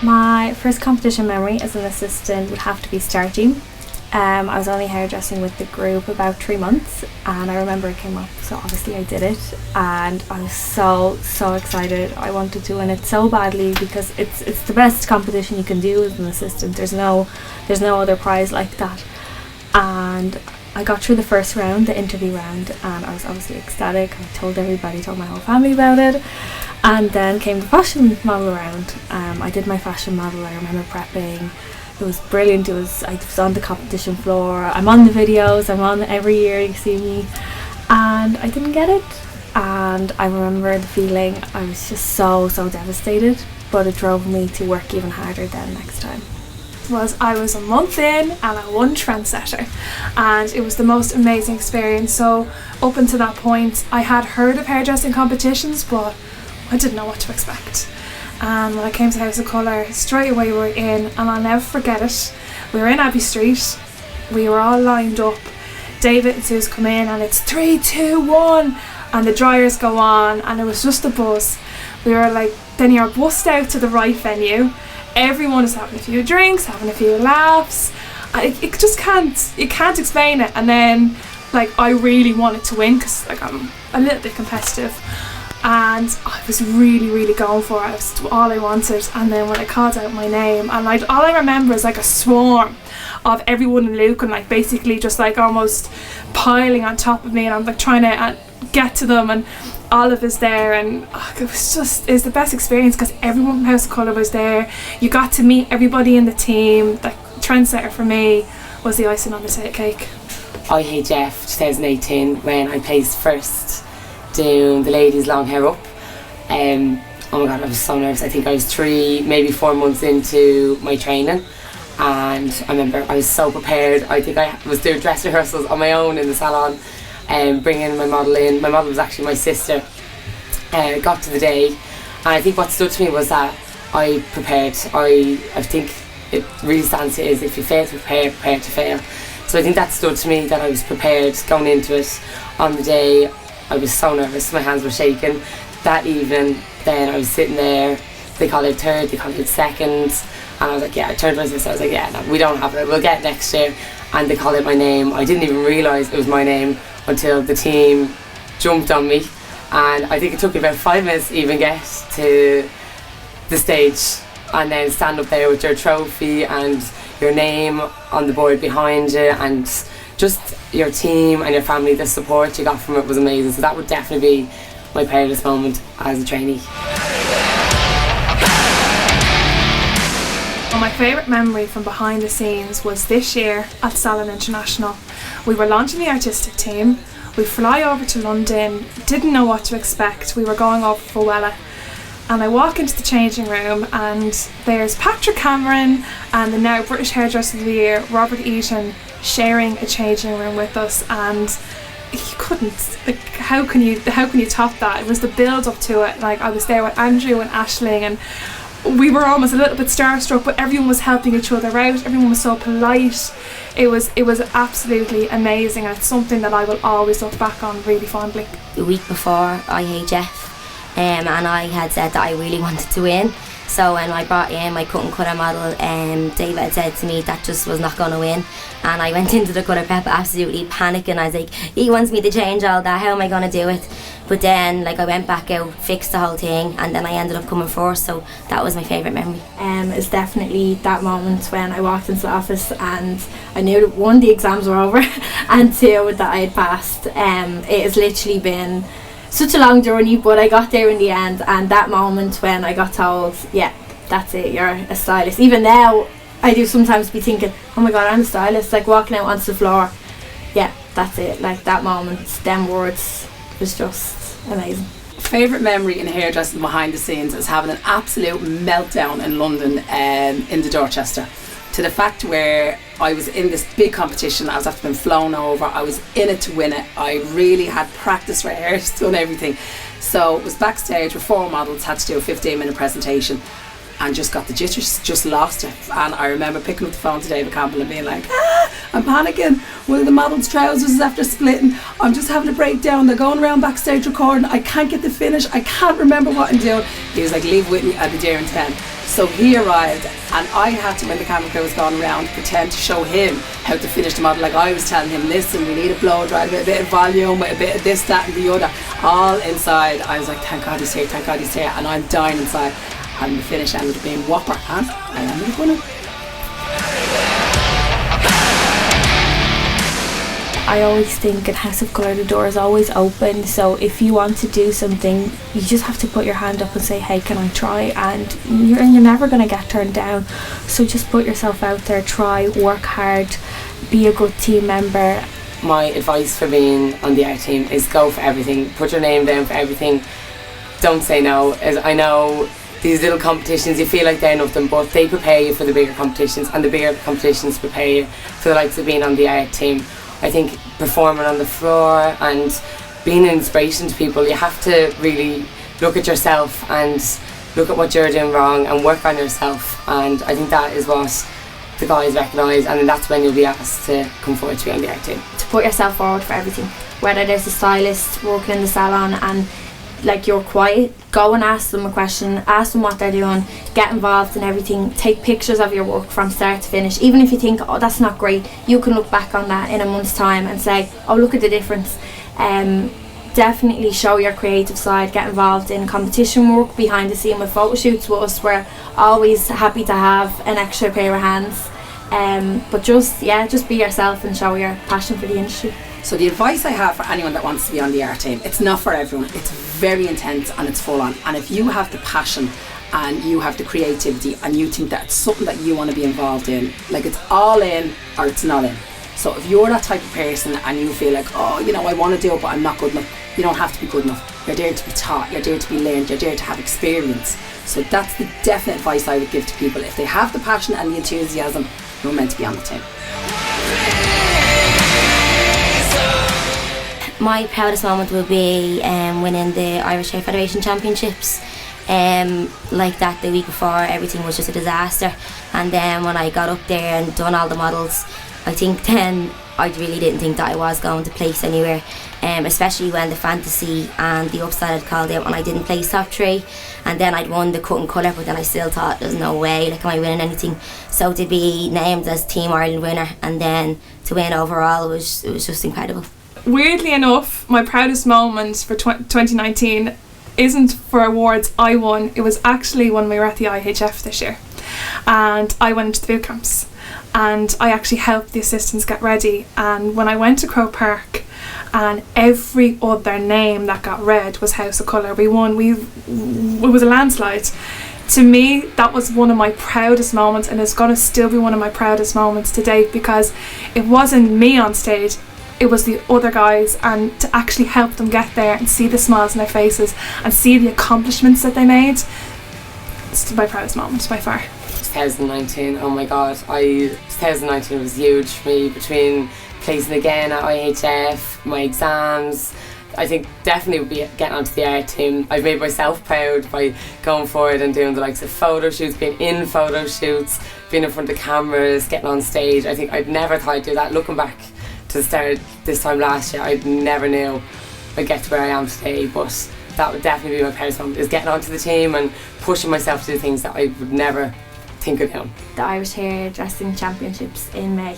My first competition memory as an assistant would have to be Star Team. I was only hairdressing with the group about 3 months, and I remember it came up, so obviously I did it, and I was so excited. I wanted to win it so badly because it's the best competition you can do as an assistant. There's no other prize like that. And I got through the first round, the interview round, and I was obviously ecstatic. I told everybody, told my whole family about it. And then came the fashion model round. I did my fashion model. I remember prepping. It was brilliant. I was on the competition floor. I'm on the videos. I'm on every year you see me, and I didn't get it. And I remember the feeling. I was just so devastated. But it drove me to work even harder then next time. I was a month in and I won Trendsetter, and it was the most amazing experience. So up until that point I had heard of hairdressing competitions, but I didn't know what to expect. And when I came to House of Colour, straight away we were in, and I'll never forget it. We were in Abbey Street, we were all lined up, David and Suze come in, and it's 3, 2, 1, and the dryers go on, and it was just a buzz. We were like, then you're bussed out to the right venue. Everyone is having a few drinks, having a few laughs. You can't explain it. And then, like, I really wanted to win because, like, I'm a little bit competitive, and I was really going for it. It was all I wanted. And then when I called out my name, and all I remember is like a swarm of everyone in Lucan, like basically just like almost piling on top of me, and I'm like trying to get to them, and Olive is there, and it was the best experience because everyone from House of Colour was there. You got to meet everybody in the team. Like, Trendsetter for me was the icing on the cake. IHF 2018, when I placed first doing the ladies' long hair up. Oh my god, I was so nervous. I think I was 3, maybe 4 months into my training, and I remember I was so prepared. I think I was doing dress rehearsals on my own in the salon, bringing my model in. My model was actually my sister. Got to the day, and I think what stood to me was that I prepared. I think it really stands to is if you fail to prepare to fail. So I think that stood to me, that I was prepared going into it. On the day, I was so nervous, my hands were shaking. That evening, then I was sitting there, they called it third, they called it second, and I was like, yeah, I turned to my sister, I was like, yeah, no, we don't have it, we'll get it next year. And they called it my name. I didn't even realise it was my name until the team jumped on me, and I think it took me about 5 minutes to even get to the stage, and then stand up there with your trophy and your name on the board behind you, and just your team and your family, the support you got from it was amazing. So that would definitely be my proudest moment as a trainee. Well, my favourite memory from behind the scenes was this year at Salon International. We were launching the artistic team. We fly over to London, didn't know what to expect. We were going over for Wella, and I walk into the changing room, and there's Patrick Cameron and the now British Hairdresser of the Year, Robert Eaton, sharing a changing room with us, and you couldn't, like, how can you top that? It was the build up to it. Like, I was there with Andrew and Aisling, and we were almost a little bit starstruck, but everyone was helping each other out. Everyone was so polite. It was absolutely amazing, and it's something that I will always look back on really fondly. The week before IHF, and I had said that I really wanted to win. So when I brought in my cut and colour model, David had said to me that just was not going to win, and I went into the colour prep absolutely panicking. I was like, he wants me to change all that, how am I going to do it? But then, like, I went back out, fixed the whole thing, and then I ended up coming first. So that was my favourite memory. It's definitely that moment when I walked into the office and I knew that 1, the exams were over, and 2, that I had passed. It has literally been such a long journey, but I got there in the end, and that moment when I got told, yeah, that's it, you're a stylist. Even now, I do sometimes be thinking, oh my god, I'm a stylist, like walking out onto the floor. Yeah, that's it, like that moment, them words was just amazing. Favourite memory in hairdressing behind the scenes is having an absolute meltdown in London, in the Dorchester, to the fact where I was in this big competition. I was after being flown over. I was in it to win it. I really had practice, rehearsed, done everything. So it was backstage with 4 models, had to do a 15-minute presentation, and just got the jitters, just lost it. And I remember picking up the phone to David Campbell and being like, I'm panicking. One of the models' trousers is after splitting. I'm just having a breakdown. They're going around backstage recording. I can't get the finish. I can't remember what I'm doing. He was like, leave with me, I'll be there in 10. So he arrived and I had to, when the camera crew was gone around, pretend to show him how to finish the model. Like I was telling him, listen, we need a blow dry, a bit of volume, a bit of this, that and the other, all inside. I was like, thank God he's here, thank God he's here, and I'm dying inside. And the finish ended up being whopper and I ended up winning. I always think in House of Colour the door is always open, so if you want to do something you just have to put your hand up and say, hey, can I try, and you're never going to get turned down. So just put yourself out there, try, work hard, be a good team member. My advice for being on the art team is go for everything, put your name down for everything, don't say no. As I know these little competitions, you feel like they're nothing, but they prepare you for the bigger competitions, and the bigger competitions prepare you for the likes of being on the art team. I think performing on the floor and being an inspiration to people, you have to really look at yourself and look at what you're doing wrong and work on yourself, and I think that is what the guys recognise, and then that's when you'll be asked to come forward to be on the art team. To put yourself forward for everything, whether there's a stylist working in the salon and like you're quiet, go and ask them a question, ask them what they're doing, get involved in everything, take pictures of your work from start to finish. Even if you think, oh, that's not great, you can look back on that in a month's time and say, oh, look at the difference. Definitely show your creative side, get involved in competition work, behind the scene with photo shoots with us. We're always happy to have an extra pair of hands, but just be yourself and show your passion for the industry. So the advice I have for anyone that wants to be on the art team, it's not for everyone. It's very intense and it's full on. And if you have the passion and you have the creativity and you think that it's something that you want to be involved in, like it's all in or it's not in. So if you're that type of person and you feel like, oh, you know, I want to do it but I'm not good enough, you don't have to be good enough. You're there to be taught, you're there to be learned, you're there to have experience. So that's the definite advice I would give to people. If they have the passion and the enthusiasm, you're meant to be on the team. My proudest moment will be winning the Irish Hair Federation Championships. Like that the week before, everything was just a disaster, and then when I got up there and done all the models, I think then I really didn't think that I was going to place anywhere, especially when the fantasy and the upside had called out and I didn't place top 3, and then I'd won the cut and colour, but then I still thought there's no way, like, am I winning anything? So to be named as Team Ireland winner and then to win overall, it was just incredible. Weirdly enough, my proudest moment for 2019 isn't for awards I won. It was actually when we were at the IHF this year, and I went into the boot camps and I actually helped the assistants get ready. And when I went to Croke Park and every other name that got read was House of Colour, we won. It was a landslide. To me, that was one of my proudest moments, and it's going to still be one of my proudest moments to date, because it wasn't me on stage, it was the other guys, and to actually help them get there and see the smiles on their faces and see the accomplishments that they made, it's my proudest moment by far. 2019, oh my god, 2019 was huge for me, between placing again at IHF, my exams. I think definitely would be getting onto the art team. I've made myself proud by going forward and doing the likes of photo shoots, being in photo shoots, being in front of cameras, getting on stage. I think I'd never thought I'd do that. Looking back to the start this time last year, I never knew I'd get to where I am today, but that would definitely be my proudest moment, is getting onto the team and pushing myself to do things that I would never think of doing. The Irish Hairdressing Championships in May,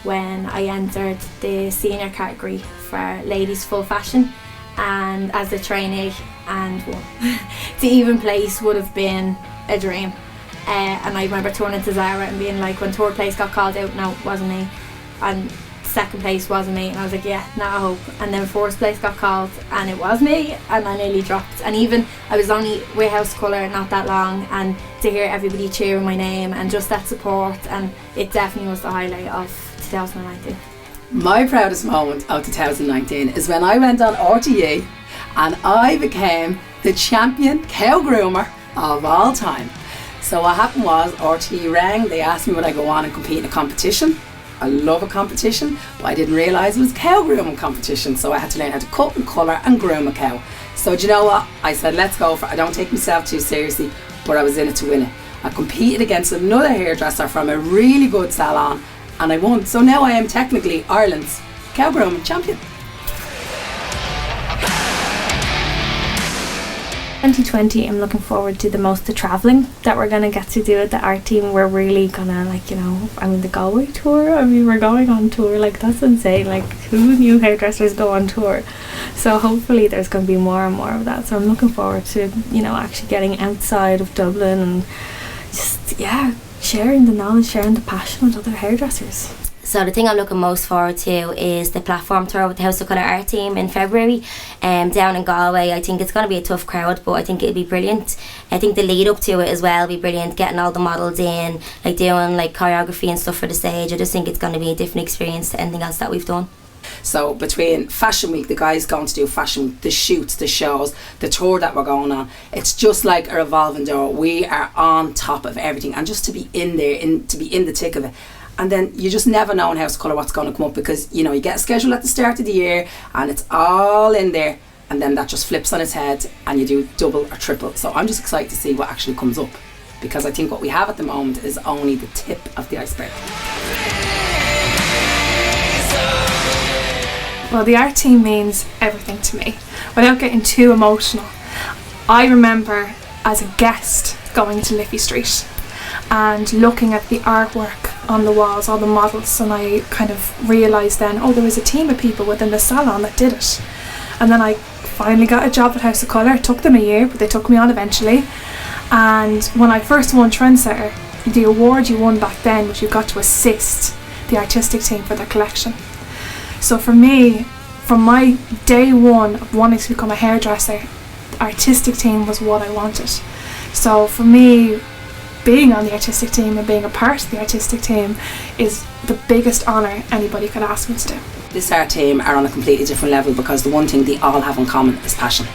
when I entered the senior category for ladies full fashion and as a trainee, and won. To even place would have been a dream. And I remember turning to Zara and being like, when third place got called out, no, it wasn't me, and second place wasn't me, and I was like, yeah, not a hope. And then fourth place got called and it was me, and I nearly dropped. And even I was only with House Colour not that long, and to hear everybody cheering my name and just that support, and it definitely was the highlight of 2019. My proudest moment of 2019 is when I went on RTE and I became the champion cow groomer of all time. So what happened was, RTE rang, they asked me would I go on and compete in a competition. I love a competition, but I didn't realise it was a cow grooming competition, so I had to learn how to cut and colour and groom a cow. So do you know what? I said, let's go for it. I don't take myself too seriously, but I was in it to win it. I competed against another hairdresser from a really good salon and I won. So now I am technically Ireland's cow grooming champion. 2020, I'm looking forward to the most the travelling that we're going to get to do with the art team. We're really gonna, like, you know, I mean, the Galway tour, I mean, we're going on tour, like, that's insane. Like, who knew hairdressers go on tour? So hopefully there's going to be more and more of that. So I'm looking forward to, you know, actually getting outside of Dublin and just, yeah, sharing the knowledge, sharing the passion with other hairdressers. So the thing I'm looking most forward to is the platform tour with the House of Colour art team in February, down in Galway. I think it's going to be a tough crowd, but I think it'll be brilliant. I think the lead up to it as well will be brilliant, getting all the models in, like doing like choreography and stuff for the stage. I just think it's going to be a different experience to anything else that we've done. So between Fashion Week, the guys going to do Fashion Week, the shoots, the shows, the tour that we're going on, it's just like a revolving door. We are on top of everything, and just to be in there, to be in the thick of it. And then you just never know in House of Colour what's going to come up, because, you know, you get a schedule at the start of the year and it's all in there, and then that just flips on its head and you do double or triple. So I'm just excited to see what actually comes up, because I think what we have at the moment is only the tip of the iceberg. Well, the art team means everything to me. Without getting too emotional, I remember as a guest going to Liffey Street and looking at the artwork on the walls, all the models, and I kind of realised then, oh, there was a team of people within the salon that did it. And then I finally got a job at House of Colour. It took them a year, but they took me on eventually. And when I first won Trendsetter, the award you won back then was you got to assist the artistic team for their collection. So for me, from my day one of wanting to become a hairdresser, the artistic team was what I wanted. So for me, being on the artistic team and being a part of the artistic team is the biggest honour anybody could ask me to do. This art team are on a completely different level, because the one thing they all have in common is passion.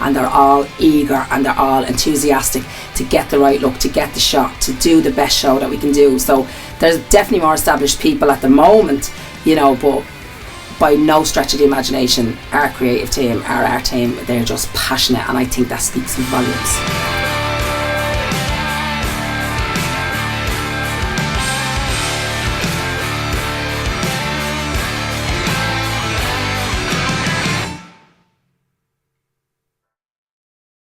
And they're all eager and they're all enthusiastic to get the right look, to get the shot, to do the best show that we can do. So there's definitely more established people at the moment, you know, but by no stretch of the imagination, our creative team, our art team, they're just passionate, and I think that speaks volumes.